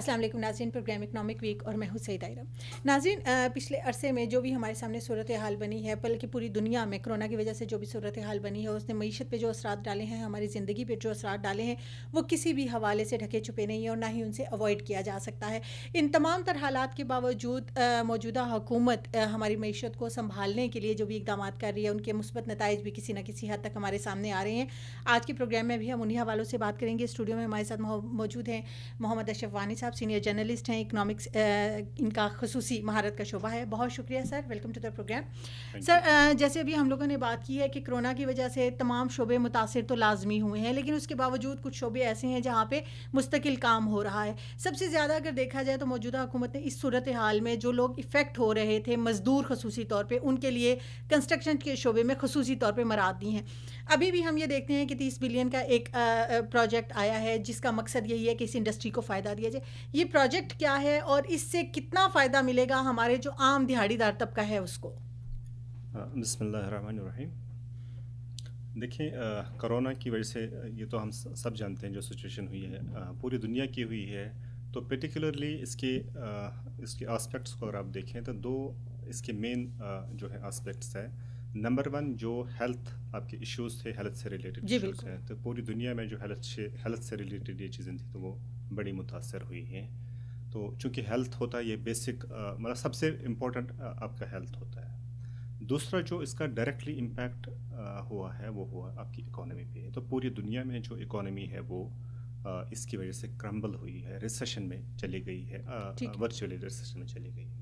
السلام علیکم ناظرین، پروگرام اکنامک ویک اور میں ہوں سعید عائرہ۔ ناظرین، پچھلے عرصے میں جو بھی ہمارے سامنے صورتحال بنی ہے، بلکہ پوری دنیا میں کرونا کی وجہ سے جو بھی صورتحال بنی ہے، اس نے معیشت پہ جو اثرات ڈالے ہیں، ہماری زندگی پہ جو اثرات ڈالے ہیں، وہ کسی بھی حوالے سے ڈھکے چھپے نہیں ہیں اور نہ ہی ان سے اوائڈ کیا جا سکتا ہے۔ ان تمام تر حالات کے باوجود موجودہ حکومت ہماری معیشت کو سنبھالنے کے لیے جو بھی اقدامات کر رہی ہے، ان کے مثبت نتائج بھی کسی نہ کسی حد تک ہمارے سامنے آ رہے ہیں۔ آج کے پروگرام میں بھی ہم انہی حوالوں سے بات کریں گے۔ اسٹوڈیو میں ہمارے ساتھ موجود ہیں محمد اشرف وانی صاحب، سینئر جرنلسٹ ہیں، اکنامکس ان کا خصوصی مہارت کا شعبہ ہے۔ بہت شکریہ سر، ویلکم ٹو دا پروگرام۔ سر، جیسے ابھی ہم لوگوں نے بات کی ہے کہ کرونا کی وجہ سے تمام شعبے متاثر تو لازمی ہوئے ہیں، لیکن اس کے باوجود کچھ شعبے ایسے ہیں جہاں پہ مستقل کام ہو رہا ہے۔ سب سے زیادہ اگر دیکھا جائے تو موجودہ حکومت نے اس صورتحال میں جو لوگ افیکٹ ہو رہے تھے، مزدور خصوصی طور پہ، ان کے لیے کنسٹرکشن کے شعبے میں خصوصی طور پہ مراعات دی ہیں۔ ابھی بھی ہم یہ دیکھتے ہیں کہ 30 بلین کا ایک پروجیکٹ آیا ہے جس کا مقصد یہی ہے کہ اس انڈسٹری کو فائدہ دیا جائے۔ یہ پروجیکٹ کیا ہے اور اس سے کتنا فائدہ ملے گا ہمارے جو عام دہاڑی دار طبقہ ہے اس کو؟ بسم اللہ الرحمن الرحیم۔ دیکھیں، کرونا کی وجہ سے یہ تو ہم سب جانتے ہیں جو سچویشن ہوئی ہے پوری دنیا کی ہوئی ہے، تو پرٹیکولرلی اس کے آسپیکٹس کو اگر آپ دیکھیں تو دو اس کے مین جو ہے آسپیکٹس ہے۔ نمبر 1 جو ہیلتھ آپ کے ایشوز تھے، ہیلتھ سے ریلیٹڈ ایشوز ہیں، تو پوری دنیا میں جو ہیلتھ سے ریلیٹڈ یہ چیزیں تھیں تو وہ بڑی متاثر ہوئی ہیں۔ تو چونکہ ہیلتھ ہوتا ہے یہ بیسک، مطلب سب سے امپورٹنٹ آپ کا ہیلتھ ہوتا ہے۔ دوسرا جو اس کا ڈائریکٹلی امپیکٹ ہوا ہے وہ ہوا آپ کی اکانومی پہ۔ تو پوری دنیا میں جو اکانومی ہے وہ اس کی وجہ سے کرمبل ہوئی ہے، ریسیشن میں چلی گئی ہے، ورچولی ریسیشن میں چلی گئی ہے۔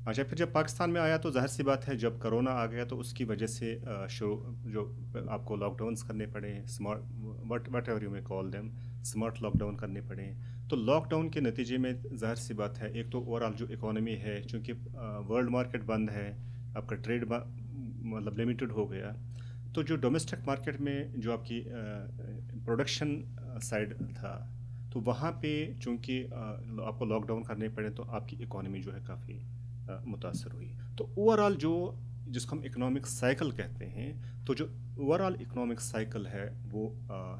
اچھا، پھر جب پاکستان میں آیا تو ظاہر سی بات ہے جب کرونا آ گیا تو اس کی وجہ سے جو آپ کو لاک ڈاؤنس کرنے پڑے، what ever you may call them, smart lockdown کرنے پڑے۔ تو لاک ڈاؤن کے نتیجے میں ظاہر سی بات ہے ایک تو اوور آل جو اکانومی ہے، چونکہ ورلڈ مارکیٹ بند ہے، آپ کا ٹریڈ مطلب لمیٹڈ ہو گیا، تو جو ڈومیسٹک مارکیٹ میں جو آپ کی پروڈکشن سائڈ تھا تو وہاں پہ چونکہ آپ کو لاک ڈاؤن کرنے پڑے تو آپ کی اکانومی جو ہے کافی متاثر ہوئی۔ تو اوور آل جس کو ہم اکنامک سائیکل کہتے ہیں، تو جو اوور آل اکنامک سائیکل ہے وہ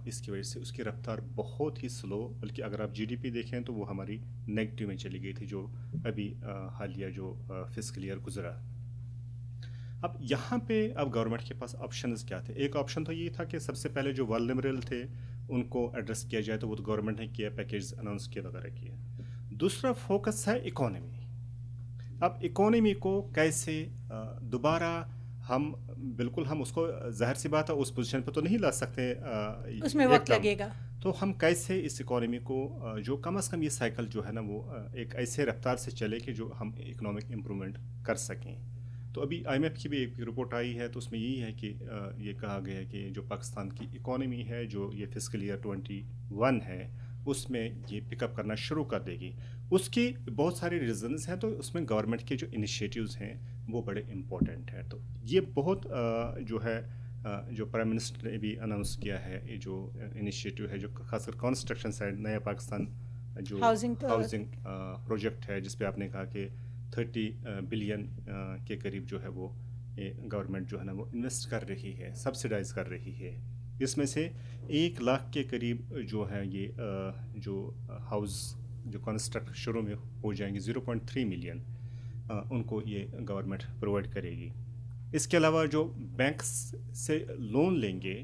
اس کی وجہ سے اس کی رفتار بہت ہی سلو، بلکہ اگر آپ جی ڈی پی دیکھیں تو وہ ہماری نیگیٹو میں چلی گئی تھی جو ابھی حالیہ جو فسکل ایئر گزرا۔ اب یہاں پہ اب گورنمنٹ کے پاس آپشنز کیا تھے؟ ایک آپشن تو یہ تھا کہ سب سے پہلے جو والنریبل تھے ان کو ایڈریس کیا جائے، تو وہ گورنمنٹ نے کیا، پیکیج اناؤنس کیا وغیرہ کیا۔ دوسرا فوکس ہے اکانومی۔ اب اکانومی کو کیسے دوبارہ ہم اس کو ظاہر سی بات ہے اس پوزیشن پہ تو نہیں لا سکتے، اس میں وقت لگے گا۔ تو ہم کیسے اس اکانومی کو جو کم از کم یہ سائیکل جو ہے نا وہ ایک ایسے رفتار سے چلے کہ جو ہم اکنامک امپرومنٹ کر سکیں۔ تو ابھی آئی ایم ایف کی بھی ایک رپورٹ آئی ہے تو اس میں یہی ہے کہ یہ کہا گیا ہے کہ جو پاکستان کی اکانومی ہے جو یہ فسکل ایئر 21 ہے اس میں یہ پک اپ کرنا شروع کر دے گی۔ اس کی بہت سارے ریزنز ہیں، تو اس میں گورنمنٹ کے جو انیشیٹیوز ہیں وہ بڑے امپورٹنٹ ہیں۔ تو یہ بہت جو ہے جو پرائم منسٹر نے بھی اناؤنس کیا ہے، یہ جو انیشیٹیو ہے جو خاص کر کنسٹرکشن سائڈ، نیا پاکستان جو ہاؤسنگ پروجیکٹ ہے جس پہ آپ نے کہا کہ 30 بلین کے قریب جو ہے وہ گورنمنٹ جو ہے نا وہ انویسٹ کر رہی ہے، سبسیڈائز کر رہی ہے۔ اس میں سے 1 لاکھ کے قریب جو ہے یہ جو ہاؤس جو کنسٹرکٹ شروع میں ہو جائیں گے، 0.3 ملین ان کو یہ گورنمنٹ پرووائڈ کرے گی۔ اس کے علاوہ جو بینکس سے لون لیں گے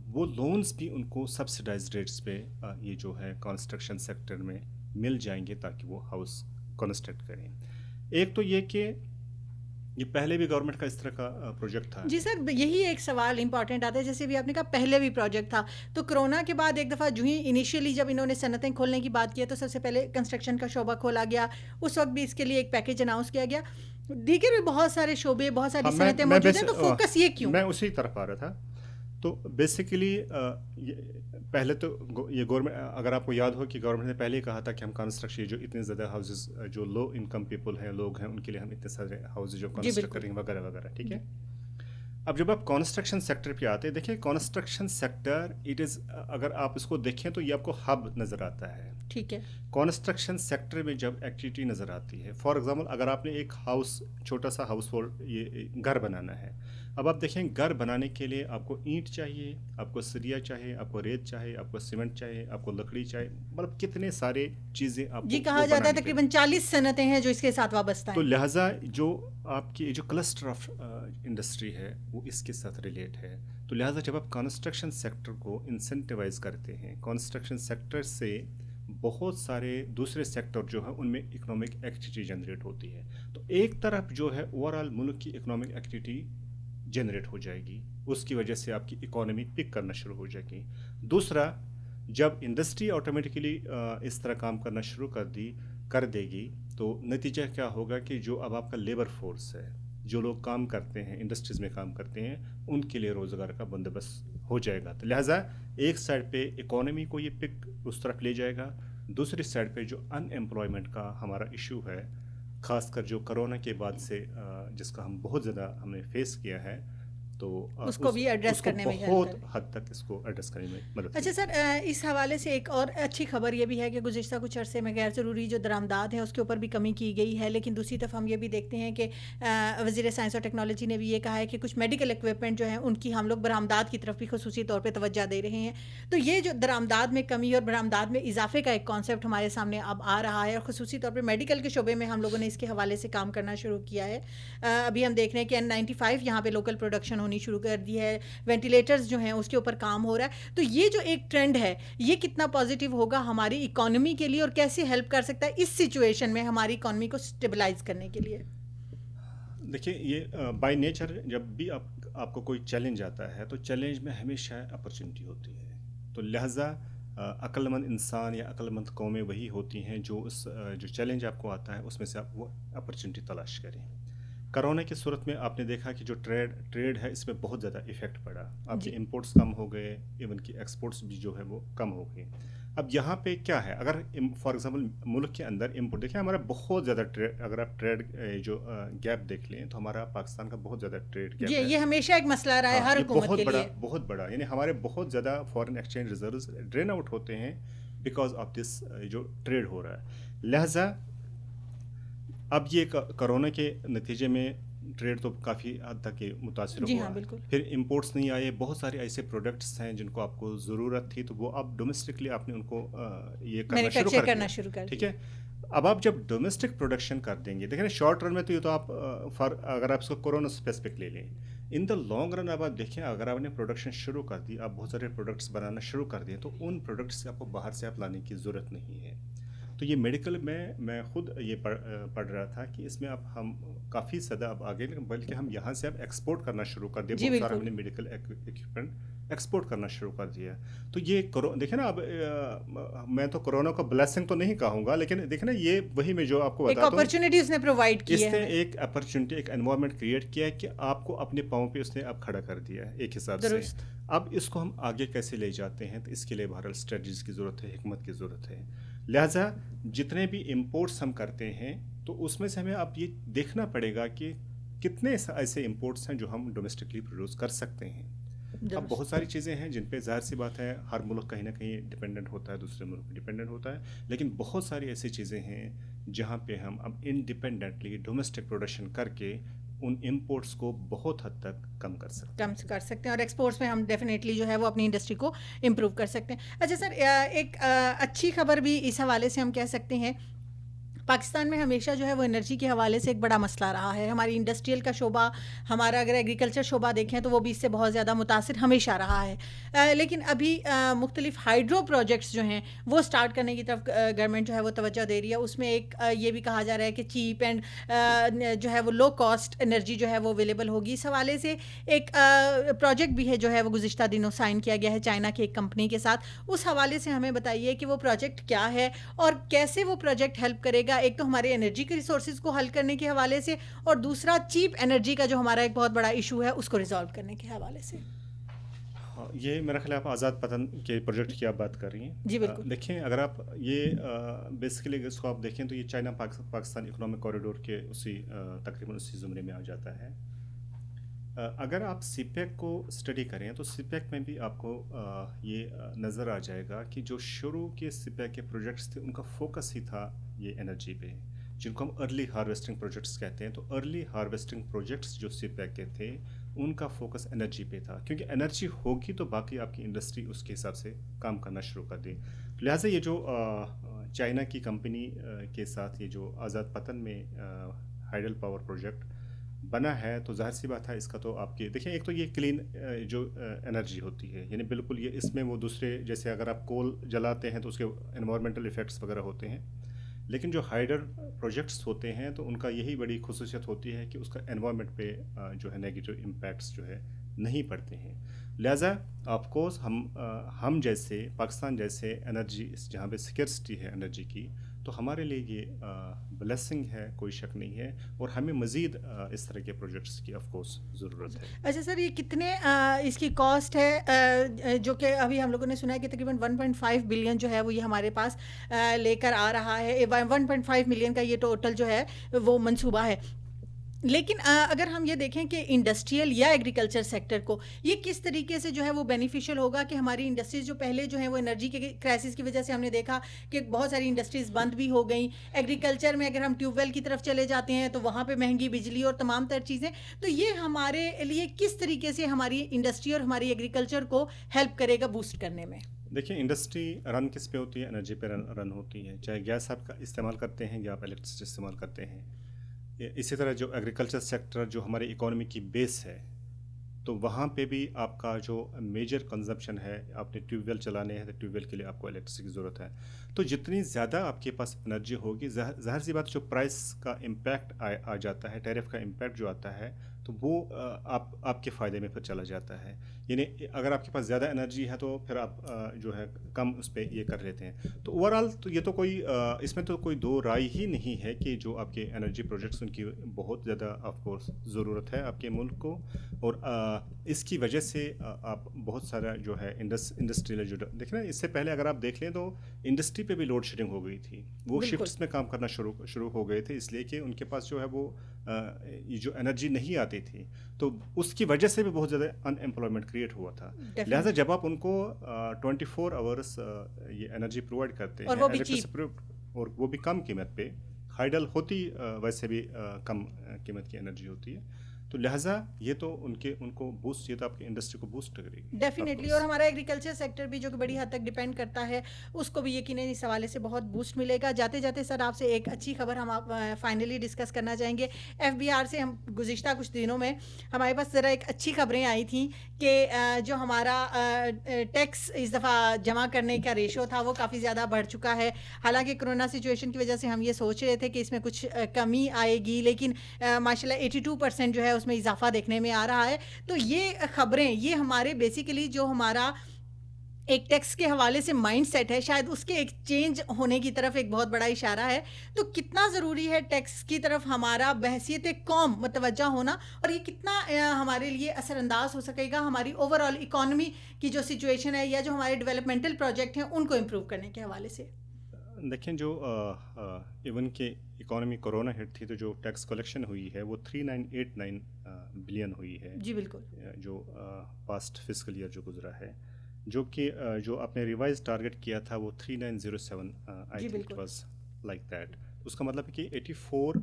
وہ لونز بھی ان کو سبسیڈائز ریٹس پہ یہ جو ہے کنسٹرکشن سیکٹر میں مل جائیں گے تاکہ وہ ہاؤس کنسٹرکٹ کریں۔ ایک تو یہ کہ یہ پہلے بھی گورنمنٹ کا اس طرح کا پروجیکٹ تھا۔ جی سر، یہی ایک سوال امپورٹنٹ آتا ہے، جیسے بھی آپ نے کہا پہلے بھی پروجیکٹ تھا، تو کرونا کے بعد ایک دفعہ جو ہی انیشیلی جب انہوں نے صنعتیں کھولنے کی بات کی تو سب سے پہلے کنسٹرکشن کا شعبہ کھولا گیا، اس وقت بھی اس کے لیے ایک پیکیج اناؤنس کیا گیا، دیگر بھی بہت سارے شعبے، بہت ساری صنعتیں موجود ہیں، تو فوکس یہ کیوں؟ میں اسی طرف آ رہا تھا۔ تو بیسیکلی پہلے تو یہ گورنمنٹ، اگر آپ کو یاد ہو کہ گورنمنٹ نے پہلے ہی کہا تھا کہ ہم کنسٹرکشن جو اتنے زیادہ ہاؤسز جو لو انکم پیپل ہیں، لوگ ہیں، ان کے لیے ہم اتنے سارے ہاؤسز جو کنسٹرکٹ کریں گے وغیرہ وغیرہ، ٹھیک ہے۔ اب جب آپ کنسٹرکشن سیکٹر پہ آتے ہیں، دیکھیں کنسٹرکشن سیکٹر اٹ از، اگر آپ اس کو دیکھیں تو یہ آپ کو ہب نظر آتا ہے، ٹھیک ہے۔ کنسٹرکشن سیکٹر میں جب ایکٹیویٹی نظر آتی ہے، فار ایگزامپل اگر آپ نے ایک ہاؤس، چھوٹا سا ہاؤس ہولڈ، یہ گھر بنانا ہے، اب آپ دیکھیں گھر بنانے کے لیے آپ کو اینٹ چاہیے، آپ کو سریا چاہیے، آپ کو ریت چاہیے، آپ کو سیمنٹ چاہیے، آپ کو لکڑی چاہیے، مطلب کتنے سارے چیزیں آپ جی کو کہا وہ جاتا ہے بنانے کے لیے. تقریباً 40 صنعتیں ہیں جو اس کے ساتھ وابستہ تو ہیں. لہٰذا جو آپ کی جو کلسٹر آف انڈسٹری ہے وہ اس کے ساتھ ریلیٹ ہے. تو لہٰذا جب آپ کنسٹرکشن سیکٹر کو انسینٹیوائز کرتے ہیں، کنسٹرکشن سیکٹر سے بہت سارے دوسرے سیکٹر جو ہیں ان میں اکنامک ایکٹیویٹی جنریٹ ہوتی ہے. تو ایک طرف جو ہے اوور آل ملک کی اکنامک ایکٹیویٹی جنریٹ ہو جائے گی، اس کی وجہ سے آپ کی اکانومی پک کرنا شروع ہو جائے گی. دوسرا، جب انڈسٹری آٹومیٹکلی اس طرح کام کرنا شروع کر دے گی تو نتیجہ کیا ہوگا کہ جو اب آپ کا لیبر فورس ہے، جو لوگ کام کرتے ہیں انڈسٹریز میں کام کرتے ہیں، ان کے لیے روزگار کا بندوبست ہو جائے گا. تو لہٰذا ایک سائڈ پہ اکانومی کو یہ پک اس طرف لے جائے گا، دوسری سائڈ پہ جو ان ایمپلائمنٹ کا ہمارا ایشو ہے، خاص کر جو کرونا کے بعد سے جس کا ہم بہت زیادہ ہم نے فیس کیا ہے، تو اس کو بھی ایڈریس اس کو کرنے میں ہیلپ بہت کرے. حد تک اس کو ایڈریس کرنے میں مدد اچھا ملے سر، گی. اس حوالے سے ایک اور اچھی خبر یہ بھی ہے کہ گزشتہ کچھ عرصے میں غیر ضروری جو درآمدات ہیں اس کے اوپر بھی کمی کی گئی ہے، لیکن دوسری طرف ہم یہ بھی دیکھتے ہیں کہ وزیر سائنس اور ٹیکنالوجی نے بھی یہ کہا ہے کہ کچھ میڈیکل ایکوپمنٹ جو ہیں ان کی ہم لوگ برآمدات کی طرف بھی خصوصی طور پہ توجہ دے رہے ہیں. تو یہ جو درآمدات میں کمی اور برآمدات میں اضافے کا ایک کانسیپٹ ہمارے سامنے اب آ رہا ہے، اور خصوصی طور پہ میڈیکل کے شعبے میں ہم لوگوں نے اس کے حوالے سے کام کرنا شروع کیا ہے. ابھی ہم دیکھ رہے ہیں کہ N95 یہاں پہ لوکل پروڈکشن ہونی شروع کر دی ہے، وینٹیلیٹرز جو ہیں اس کے اوپر کام ہو رہا ہے. تو یہ جو ایک ٹرینڈ ہے یہ کتنا پازیٹیو ہوگا ہماری اکانومی کے لیے، اور کیسے ہیلپ کر سکتا ہے اس سچویشن میں ہماری اکانومی کو سٹیبلائز کرنے کے لیے؟ دیکھیں یہ بائی نیچر جب بھی آپ کو کوئی چیلنج آتا ہے تو چیلنج میں ہمیشہ اپرچونٹی ہوتی ہے. تو لہٰذا عقل مند انسان یا عقل مند قومیں وہی ہوتی ہیں جو جو چیلنج آپ کو آتا ہے اس میں سے آپ وہ اپرچونٹی تلاش کریں. کرونا کی صورت میں آپ نے دیکھا کہ جو ٹریڈ ہے اس میں بہت زیادہ ایفیکٹ پڑا. آپ کے جی امپورٹس کم ہو گئے، ایون کہ ایکسپورٹس بھی جو ہے وہ کم ہو گئے. اب یہاں پہ کیا ہے، اگر فار ایگزامپل ملک کے اندر امپورٹ دیکھیں، ہمارا بہت زیادہ اگر آپ ٹریڈ جو گیپ دیکھ لیں تو ہمارا پاکستان کا بہت زیادہ ٹریڈ جی، گیپ ہے. یہ ہمیشہ ایک مسئلہ رہا ہے ہاں، ہر یہ حکومت کے لیے. بہت بڑا یعنی ہمارے بہت زیادہ foreign exchange reserves drain out ہوتے ہیں بیکاز آف دس جو ٹریڈ ہو رہا ہے. لہٰذا اب یہ کرونا کے نتیجے میں ٹریڈ تو کافی حد تک متاثر جی ہوا. ہاں بالکل. پھر امپورٹس نہیں آئے، بہت سارے ایسے پروڈکٹس ہیں جن کو آپ کو ضرورت تھی تو وہ اب ڈومیسٹکلی آپ نے ان کو یہ کرنا شروع مینوفیکچر کر کرنا دیا. شروع کر ٹھیک دیا. ہے. اب آپ جب ڈومیسٹک پروڈکشن کر دیں گے، دیکھیں نا شارٹ رن میں تو یہ تو آپ اگر آپ اس کو کورونا اسپیسیفک لے لیں، ان دا لانگ رن اب آپ دیکھیں اگر آپ نے پروڈکشن شروع کر دی، آپ بہت سارے پروڈکٹس بنانا شروع کر دیں تو ان پروڈکٹس سے آپ کو باہر سے آپ لانے کی ضرورت نہیں ہے. تو یہ میڈیکل میں خود یہ پڑھ رہا تھا کہ اس میں اب ہم کافی زیادہ اب آگے، بلکہ ہم یہاں سے اب ایکسپورٹ کرنا شروع کر دیں. جی بہت سارا ہم بالکل. نے میڈیکل ایکوپمنٹ ایکسپورٹ کرنا شروع کر دیا. تو یہ دیکھیں نا اب میں تو کورونا کو بلیسنگ تو نہیں کہوں گا، لیکن دیکھیں نا یہ وہی میں جو آپ کو ایک بتاتا ہوں، اپرچونٹی اس نے پرووائڈ کی اس ہے نے ہمیں. ایک اپرچونٹی، ایک انوائرمنٹ کریٹ کیا ہے کہ آپ کو اپنے پاؤں پہ اس نے اب کھڑا کر دیا ہے ایک حساب سے. درست. اب اس کو ہم آگے کیسے لے جاتے ہیں تو اس کے لیے بہرحال اسٹریٹجیز کی ضرورت ہے، حکمت کی ضرورت ہے. لہٰذا جتنے بھی امپورٹس ہم کرتے ہیں تو اس میں سے ہمیں اب یہ دیکھنا پڑے گا کہ کتنے ایسے امپورٹس ہیں جو ہم ڈومیسٹکلی پروڈیوس کر سکتے ہیں. اب بہت ساری چیزیں ہیں جن پہ ظاہر سی بات ہے ہر ملک کہیں نہ کہیں ڈپینڈنٹ ہوتا ہے، دوسرے ملک پہ ڈپینڈنٹ ہوتا ہے، لیکن بہت ساری ایسی چیزیں ہیں جہاں پہ ہم اب انڈیپینڈنٹلی ڈومیسٹک پروڈکشن کر کے ان امپورٹس کو بہت حد تک کم کر سکتے ہیں، اور ایکسپورٹس میں ہم ڈیفینیٹلی جو ہے وہ اپنی انڈسٹری کو امپروو کر سکتے ہیں. اچھا سر، ایک اچھی خبر بھی اس حوالے سے ہم کہہ سکتے ہیں، پاکستان میں ہمیشہ جو ہے وہ انرجی کے حوالے سے ایک بڑا مسئلہ رہا ہے. ہماری انڈسٹریل کا شعبہ، ہمارا اگر ایگریکلچر شعبہ دیکھیں تو وہ بھی اس سے بہت زیادہ متاثر ہمیشہ رہا ہے. لیکن ابھی مختلف ہائیڈرو پروجیکٹس جو ہیں وہ سٹارٹ کرنے کی طرف گورنمنٹ جو ہے وہ توجہ دے رہی ہے. اس میں ایک یہ بھی کہا جا رہا ہے کہ چیپ اینڈ جو ہے وہ لو کاسٹ انرجی جو ہے وہ اویلیبل ہوگی. اس حوالے سے ایک پروجیکٹ بھی ہے جو ہے وہ گزشتہ دنوں سائن کیا گیا ہے چائنا کی ایک کمپنی کے ساتھ. اس حوالے سے ہمیں بتائیے کہ وہ پروجیکٹ کیا ہے اور کیسے وہ پروجیکٹ ہیلپ کرے گا، ایک تو ہمارے انرجی کے ریسورسز کو حل کرنے کے حوالے سے، اور دوسرا چیپ انرجی کا جو ہمارا ایک بہت بڑا ایشو ہے اس کو ریزالو کرنے کے حوالے سے. ہاں، یہ میرا خیال آپ آزاد پتن کے پروجیکٹ کی آپ بات کر رہی ہیں. جی بالکل. دیکھیں اگر آپ یہ بیسیکلی اس کو آپ دیکھیں تو یہ چائنا پاکستان اکنامک کوریڈور کے تقریباً اسی زمرے میں آ جاتا ہے. اگر آپ سی پیک کو اسٹڈی کریں تو سی پیک میں بھی آپ کو یہ نظر آ جائے گا کہ جو شروع کے سی پیک کے پروجیکٹس تھے ان کا فوکس ہی تھا یہ انرجی پہ، جن کو ہم ارلی ہارویسٹنگ پروجیکٹس کہتے ہیں. تو ارلی ہارویسٹنگ پروجیکٹس جو سی پیک کے تھے ان کا فوکس انرجی پہ تھا، کیونکہ انرجی ہوگی تو باقی آپ کی انڈسٹری اس کے حساب سے کام کرنا شروع کر دے. لہٰذا یہ جو چائنا کی کمپنی کے ساتھ یہ جو آزاد پتن میں ہائیڈل پاور پروجیکٹ بنا ہے، تو ظاہر سی بات ہے اس کا تو آپ کے دیکھیں، ایک تو یہ کلین جو انرجی ہوتی ہے، یعنی بالکل یہ اس میں وہ دوسرے جیسے اگر آپ کول جلاتے ہیں تو اس کے انوائرمنٹل ایفیکٹس وغیرہ ہوتے ہیں، لیکن جو ہائیڈل پروجیکٹس ہوتے ہیں تو ان کا یہی بڑی خصوصیت ہوتی ہے کہ اس کا انوائرمنٹ پہ جو ہے نیگیٹو امپیکٹس جو ہے نہیں پڑتے ہیں. لہٰذا آف کورس ہم جیسے پاکستان جیسے انرجی جہاں پہ سکیورٹی ہے انرجی کی، تو ہمارے لیے یہ بلیسنگ ہے، کوئی شک نہیں ہے، اور ہمیں مزید اس طرح کے پروجیکٹس کی آف کورس ضرورت ہے. اچھا سر، یہ کتنے اس کی کاسٹ ہے جو کہ ابھی ہم لوگوں نے سنا ہے کہ تقریباً 1.5 بلین جو ہے وہ یہ ہمارے پاس لے کر آ رہا ہے، 1.5 ملین کا یہ ٹوٹل جو ہے وہ منصوبہ ہے. لیکن اگر ہم یہ دیکھیں کہ انڈسٹریل یا ایگریکلچر سیکٹر کو یہ کس طریقے سے جو ہے وہ بینیفیشل ہوگا کہ ہماری انڈسٹریز جو پہلے جو ہیں وہ انرجی کے کرائسس کی وجہ سے ہم نے دیکھا کہ بہت ساری انڈسٹریز بند بھی ہو گئیں. ایگریکلچر میں اگر ہم ٹیوب ویل کی طرف چلے جاتے ہیں تو وہاں پہ مہنگی بجلی اور تمام تر چیزیں، تو یہ ہمارے لیے کس طریقے سے ہماری انڈسٹری اور ہماری ایگریکلچر کو ہیلپ کرے گا بوسٹ کرنے میں؟ دیکھیں، انڈسٹری رن کس پہ ہوتی ہے؟ انرجی پہ رن ہوتی ہے، چاہے گیس آپ کا استعمال کرتے ہیں یا آپ الیکٹرسٹی استعمال کرتے ہیں. اسی طرح جو ایگریکلچر سیکٹر جو ہماری اکانومی کی بیس ہے، تو وہاں پہ بھی آپ کا جو میجر کنزمپشن ہے، آپ نے ٹیوب ویل چلانے ہیں تو ٹیوب ویل کے لیے آپ کو الیکٹرسٹی کی ضرورت ہے. تو جتنی زیادہ آپ کے پاس انرجی ہوگی، ظاہر سی بات جو پرائس کا امپیکٹ آ جاتا ہے، ٹیرف کا امپیکٹ جو آتا ہے، تو وہ آپ کے فائدے میں پھر چلا جاتا ہے. یعنی اگر آپ کے پاس زیادہ انرجی ہے تو پھر آپ جو ہے کم اس پہ یہ کر لیتے ہیں. تو اوور آل تو یہ تو کوئی اس میں تو کوئی دو رائے ہی نہیں ہے کہ جو آپ کے انرجی پروجیکٹس ان کی بہت زیادہ آف کورس ضرورت ہے آپ کے ملک کو، اور اس کی وجہ سے آپ بہت سارا جو ہے انڈسٹریل جو دیکھیں نا، اس سے پہلے اگر آپ دیکھ لیں تو انڈسٹری پہ بھی لوڈ شیڈنگ ہو گئی تھی، وہ شفٹس میں کام کرنا شروع ہو گئے تھے، اس لیے کہ ان کے پاس جو ہے وہ یہ جو انرجی نہیں آتی تھی، تو اس کی وجہ سے بھی بہت زیادہ ان ایمپلائمنٹ کریٹ ہوا تھا. لہٰذا جب آپ ان کو 24 آورس یہ انرجی پرووائڈ کرتے ہیں اور وہ بھی کم قیمت پہ، ہائیڈل ہوتی ویسے بھی کم قیمت کی انرجی ہوتی ہے، تو لہٰذا یہ تو ان کو بوسٹ، یہ تو آپ کی انڈسٹری کو بوسٹ کرے گی ڈیفینیٹلی. اور ہمارا ایگریکلچر سیکٹر بھی جو کہ بڑی حد تک ڈیپینڈ کرتا ہے، اس کو بھی یقیناً اس حوالے سے بہت بوسٹ ملے گا. جاتے جاتے سر آپ سے ایک اچھی خبر ہم آپ فائنلی ڈسکس کرنا چاہیں گے. FBR سے ہم گزشتہ کچھ دنوں میں ہمارے پاس ذرا ایک اچھی خبریں آئی تھیں کہ جو ہمارا ٹیکس اس دفعہ جمع کرنے کا ریشو تھا وہ کافی زیادہ بڑھ چکا ہے. حالانکہ کرونا سچویشن کی وجہ سے ہم یہ سوچ رہے تھے کہ اس میں کچھ کمی آئے گی، لیکن ماشاء اللہ 82% جو ہے اس میں اضافہ دیکھنے میں آ رہا ہے. تو یہ خبریں یہ ہمارے بیسیکلی جو ہمارا ایک ٹیکس کے حوالے سے مائنڈ سیٹ ہے، شاید اس کے ایک چینج ہونے کی طرف ایک بہت بڑا اشارہ ہے. تو کتنا ضروری ہے ٹیکس کی طرف ہمارا بحیثیت قوم متوجہ ہونا، اور یہ کتنا ہمارے لیے اثر انداز ہو سکے گا ہماری اوور آل اکانومی کی جو سچویشن ہے یا جو ہمارے ڈیولپمنٹل پروجیکٹ ہیں ان کو امپروو کرنے کے حوالے سے؟ دیکھیں، جو ایون کہ اکانومی کورونا ہٹ تھی تو جو ٹیکس کلیکشن ہوئی ہے وہ 3989 بلین ہوئی ہے. جی بالکل. جو پاسٹ فسکل ایئر جو گزرا ہے، جو کہ جو آپ نے ریوائز ٹارگٹ کیا تھا وہ 3907 I think it was like that. اس کا مطلب ہے کہ 84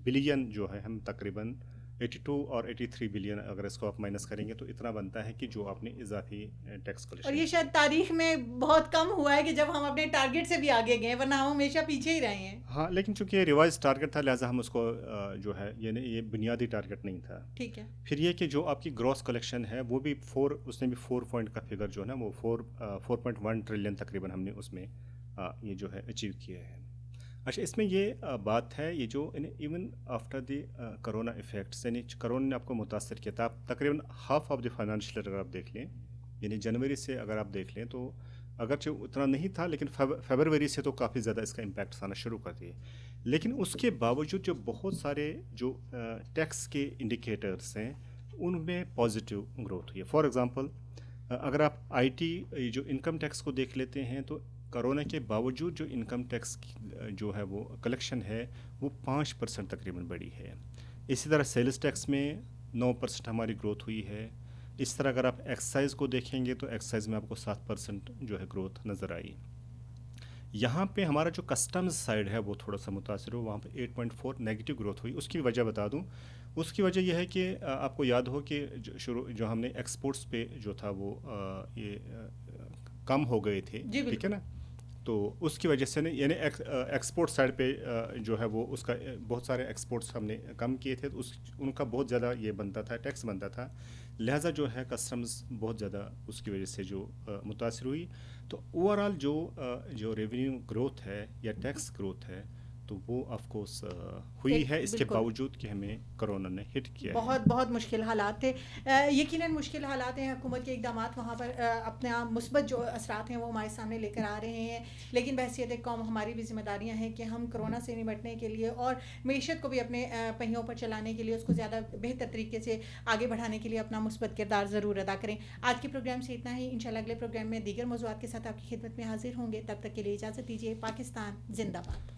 بلین جو ہے، ہم تقریباً 82 اور 83 بلین اگر اس کو آپ مائنس کریں گے تو اتنا بنتا ہے کہ جو آپ نے اضافی ٹیکس کلیکشن. اور یہ شاید تاریخ میں بہت کم ہوا ہے کہ جب ہم اپنے ٹارگیٹ سے بھی آگے گئے، ورنہ ہم ہمیشہ پیچھے ہی رہے ہیں. ہاں، لیکن چونکہ یہ ریوائز ٹارگٹ تھا لہٰذا ہم اس کو جو ہے یہ بنیادی ٹارگٹ نہیں تھا. ٹھیک ہے. پھر یہ کہ جو آپ کی گراس کلیکشن ہے وہ بھی اس نے بھی 4 پوائنٹ کا فگر جو ہے نا وہ 4.1 ٹریلین تقریباً ہم نے اس میں یہ جو ہے اچیو کیا ہے. اچھا، اس میں یہ بات ہے، یہ جو even after the corona effects, یعنی کرونا نے آپ کو متاثر کیا تھا. تقریباً ہاف آف دی فائنینشیل اگر آپ دیکھ لیں، یعنی جنوری سے اگر آپ دیکھ لیں تو اگرچہ اتنا نہیں تھا لیکن فیبروری سے تو کافی زیادہ اس کا امپیکٹ آنا شروع کر دیے. لیکن اس کے باوجود جو بہت سارے جو ٹیکس کے انڈیکیٹرس ہیں ان میں پازیٹیو گروتھ ہوئی ہے. فار ایگزامپل اگر آپ IT جو انکم ٹیکس کو دیکھ لیتے ہیں تو کرونا کے باوجود جو انکم ٹیکس جو ہے وہ کلیکشن ہے وہ 5% تقریباً بڑھی ہے. اسی طرح سیلز ٹیکس میں 9% ہماری گروتھ ہوئی ہے. اس طرح اگر آپ ایکسائز کو دیکھیں گے تو ایکسائز میں آپ کو 7% جو ہے گروتھ نظر آئی. یہاں پہ ہمارا جو کسٹمز سائڈ ہے وہ تھوڑا سا متاثر ہو، وہاں پہ 8.4 نیگیٹو گروتھ ہوئی. اس کی وجہ بتا دوں، اس کی وجہ یہ ہے کہ آپ کو یاد ہو کہ جو ہم نے ایکسپورٹس پہ جو تھا وہ یہ کم ہو گئے تھے، جی ٹھیک ہے بالکل. نا. تو اس کی وجہ سے نا یعنی ایکسپورٹ سائڈ پہ جو ہے وہ اس کا بہت سارے ایکسپورٹس ہم نے کم کیے تھے، تو ان کا بہت زیادہ یہ بنتا تھا، ٹیکس بنتا تھا. لہٰذا جو ہے کسٹمز بہت زیادہ اس کی وجہ سے جو متاثر ہوئی. تو اوور آل جو ریونیو گروتھ ہے یا ٹیکس گروتھ ہے تو وہ آف کورس ہوئی ہے، اس کے بالکل باوجود کہ ہمیں کرونا نے ہٹ کیا ہے. بہت بہت مشکل حالات تھے. یقیناً مشکل حالات ہیں، حکومت کے اقدامات وہاں پر اپنے مثبت جو اثرات ہیں وہ ہمارے سامنے لے کر آ رہے ہیں، لیکن بحیثیت ایک قوم ہماری بھی ذمہ داریاں ہیں کہ ہم کرونا سے نمٹنے کے لیے اور معیشت کو بھی اپنے پہیوں پر چلانے کے لیے، اس کو زیادہ بہتر طریقے سے آگے بڑھانے کے لیے اپنا مثبت کردار ضرور ادا کریں. آج کے پروگرام سے اتنا ہی. انشاءاللہ اگلے پروگرام میں دیگر موضوعات کے ساتھ آپ کی خدمت میں حاضر ہوں گے. تب تک کے لیے اجازت دیجیے. پاکستان زندہ باد.